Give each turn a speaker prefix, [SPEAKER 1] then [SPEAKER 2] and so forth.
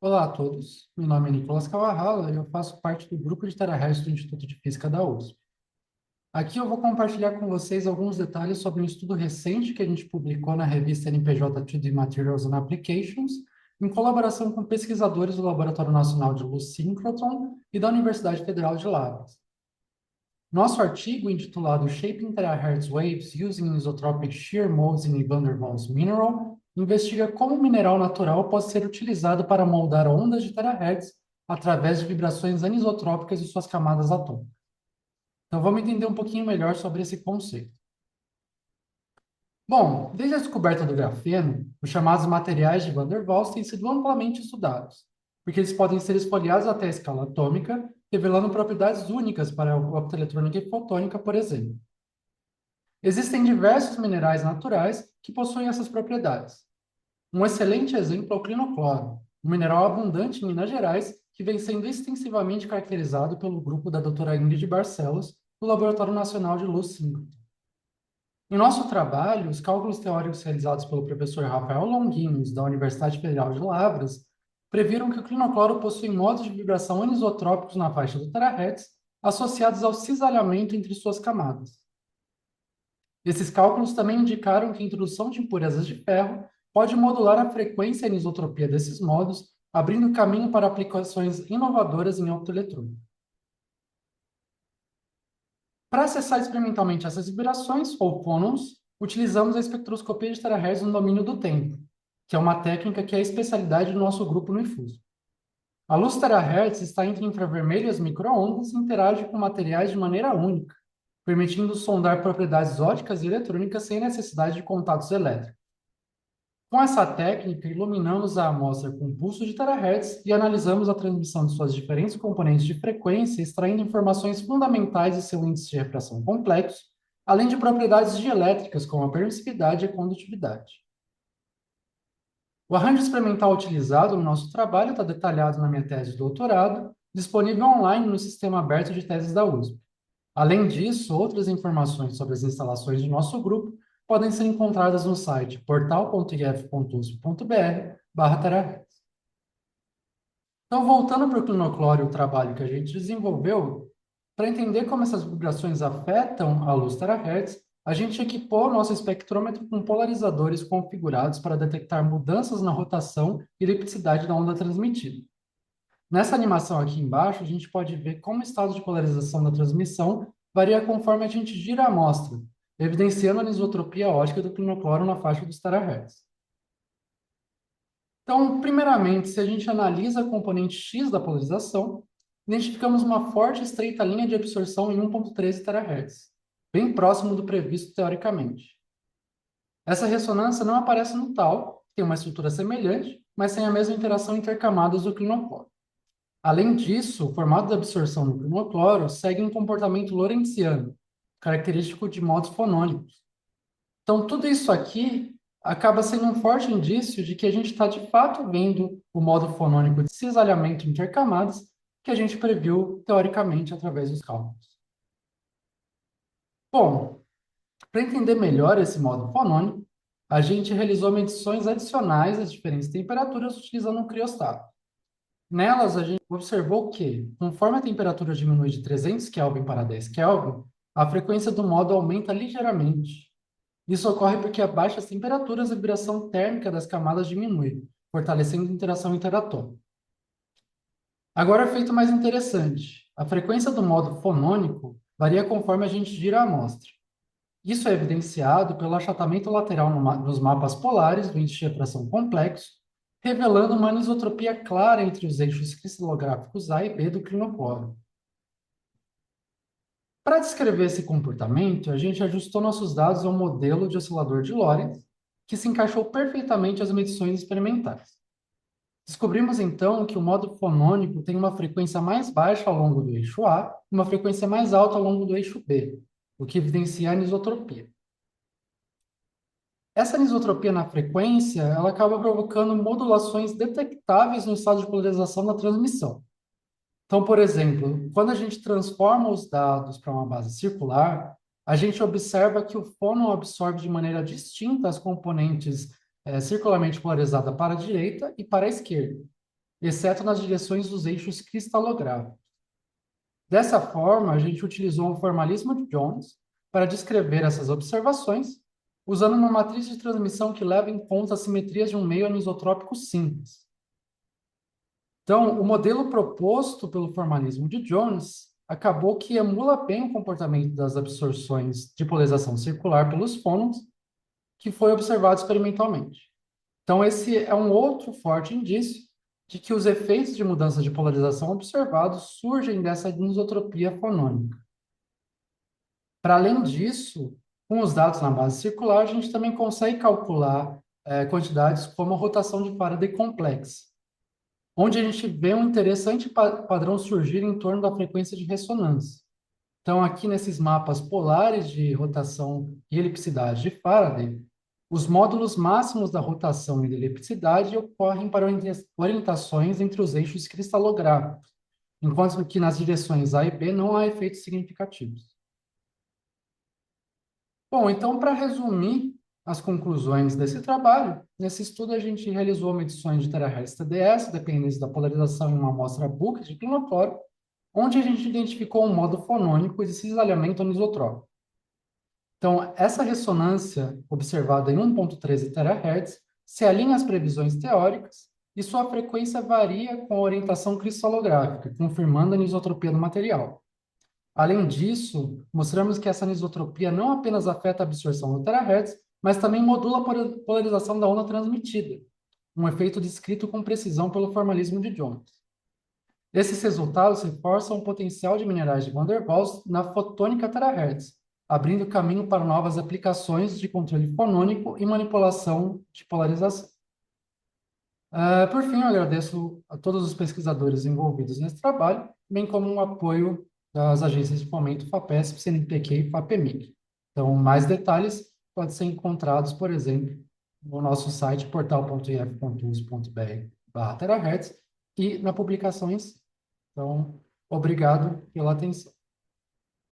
[SPEAKER 1] Olá a todos, meu nome é Nicolas Cavarrala e eu faço parte do grupo de terahertz do Instituto de Física da USP. Aqui eu vou compartilhar com vocês alguns detalhes sobre um estudo recente que a gente publicou na revista NPJ 2D Materials and Applications, em colaboração com pesquisadores do Laboratório Nacional de Luz Síncrotron e da Universidade Federal de Lavras. Nosso artigo, intitulado Shaping Terahertz Waves Using Isotropic Shear Molds in van der Waals Mineral, investiga como o mineral natural pode ser utilizado para moldar ondas de terahertz através de vibrações anisotrópicas de suas camadas atômicas. Então, vamos entender um pouquinho melhor sobre esse conceito. Bom, desde a descoberta do grafeno, os chamados materiais de Van der Waals têm sido amplamente estudados, porque eles podem ser esfoliados até a escala atômica, revelando propriedades únicas para a optoeletrônica e fotônica, por exemplo. Existem diversos minerais naturais que possuem essas propriedades. Um excelente exemplo é o clinocloro, um mineral abundante em Minas Gerais que vem sendo extensivamente caracterizado pelo grupo da doutora Ingrid Barcelos, do Laboratório Nacional de Luz Síncrotron. Em nosso trabalho, os cálculos teóricos realizados pelo professor Rafael Longuinhos, da Universidade Federal de Lavras, previram que o clinocloro possui modos de vibração anisotrópicos na faixa do terahertz, associados ao cisalhamento entre suas camadas. Esses cálculos também indicaram que a introdução de impurezas de ferro pode modular a frequência e a anisotropia desses modos, abrindo caminho para aplicações inovadoras em optoeletrônica. Para acessar experimentalmente essas vibrações, ou fônons, utilizamos a espectroscopia de terahertz no domínio do tempo, que é uma técnica que é a especialidade do nosso grupo no IFUSO. A luz terahertz está entre infravermelho e as microondas e interage com materiais de maneira única, permitindo sondar propriedades ópticas e eletrônicas sem necessidade de contatos elétricos. Com essa técnica, iluminamos a amostra com pulso de terahertz e analisamos a transmissão de suas diferentes componentes de frequência, extraindo informações fundamentais de seu índice de refração complexo, além de propriedades dielétricas, como a permissividade e a condutividade. O arranjo experimental utilizado no nosso trabalho está detalhado na minha tese de doutorado, disponível online no sistema aberto de teses da USP. Além disso, outras informações sobre as instalações de nosso grupo podem ser encontradas no site portal.if.usp.br/terahertz. Então, voltando para o clinocloro e o trabalho que a gente desenvolveu, para entender como essas vibrações afetam a luz terahertz, a gente equipou nosso espectrômetro com polarizadores configurados para detectar mudanças na rotação e elipticidade da onda transmitida. Nessa animação aqui embaixo, a gente pode ver como o estado de polarização da transmissão varia conforme a gente gira a amostra, evidenciando a anisotropia ótica do clinocloro na faixa dos terahertz. Então, primeiramente, se a gente analisa a componente X da polarização, identificamos uma forte e estreita linha de absorção em 1.13 terahertz, bem próximo do previsto teoricamente. Essa ressonância não aparece no tal, tem uma estrutura semelhante, mas sem a mesma interação intercamadas do clinocloro. Além disso, o formato de absorção do clinocloro segue um comportamento lorentziano, característico de modos fonônicos. Então, tudo isso aqui acaba sendo um forte indício de que a gente está, de fato, vendo o modo fonônico de cisalhamento intercamadas que a gente previu, teoricamente, através dos cálculos. Bom, para entender melhor esse modo fonônico, a gente realizou medições adicionais às diferentes temperaturas utilizando um criostato. Nelas, a gente observou que, conforme a temperatura diminui de 300 Kelvin para 10 Kelvin, a frequência do modo aumenta ligeiramente. Isso ocorre porque a baixas temperaturas a vibração térmica das camadas diminui, fortalecendo a interação interatômica. Agora, feito mais interessante, a frequência do modo fonônico varia conforme a gente gira a amostra. Isso é evidenciado pelo achatamento lateral nos mapas polares do índice de refração complexo, revelando uma anisotropia clara entre os eixos cristalográficos A e B do clinocloro. Para descrever esse comportamento, a gente ajustou nossos dados ao modelo de oscilador de Lorentz, que se encaixou perfeitamente às medições experimentais. Descobrimos então que o modo fonônico tem uma frequência mais baixa ao longo do eixo A e uma frequência mais alta ao longo do eixo B, o que evidencia a anisotropia. Essa anisotropia na frequência, ela acaba provocando modulações detectáveis no estado de polarização da transmissão. Então, por exemplo, quando a gente transforma os dados para uma base circular, a gente observa que o fônon absorve de maneira distinta as componentes circularmente polarizada para a direita e para a esquerda. exceto nas direções dos eixos cristalográficos. Dessa forma, a gente utilizou o formalismo de Jones para descrever essas observações, usando uma matriz de transmissão que leva em conta as simetrias de um meio anisotrópico simples. Então, o modelo proposto pelo formalismo de Jones acabou que emula bem o comportamento das absorções de polarização circular pelos fônons, que foi observado experimentalmente. Então, esse é um outro forte indício de que os efeitos de mudança de polarização observados surgem dessa anisotropia fonônica. Para além disso, com os dados na base circular, a gente também consegue calcular quantidades como a rotação de Faraday complexa, onde a gente vê um interessante padrão surgir em torno da frequência de ressonância. Então, aqui nesses mapas polares de rotação e elipsidade de Faraday, os módulos máximos da rotação e da elipsidade ocorrem para orientações entre os eixos cristalográficos, enquanto que nas direções A e B não há efeitos significativos. Bom, então, para resumir as conclusões desse trabalho, nesse estudo a gente realizou medições de terahertz TDS, dependentes da polarização em uma amostra Book de climatório, onde a gente identificou um modo fonônico de cisalhamento anisotrópico. Então, essa ressonância observada em 1.13 terahertz se alinha às previsões teóricas e sua frequência varia com a orientação cristalográfica, confirmando a anisotropia do material. Além disso, mostramos que essa anisotropia não apenas afeta a absorção do terahertz, mas também modula a polarização da onda transmitida, um efeito descrito com precisão pelo formalismo de Jones. Esses resultados reforçam o potencial de minerais de Van der Waals na fotônica terahertz, abrindo caminho para novas aplicações de controle fonônico e manipulação de polarização. Por fim, eu agradeço a todos os pesquisadores envolvidos nesse trabalho, bem como o apoio das agências de fomento FAPESP, CNPq e FAPEMIG. Então, mais detalhes podem ser encontrados, por exemplo, no nosso site portal.if.us.br/terahertz e na publicação em si. Então, obrigado pela atenção.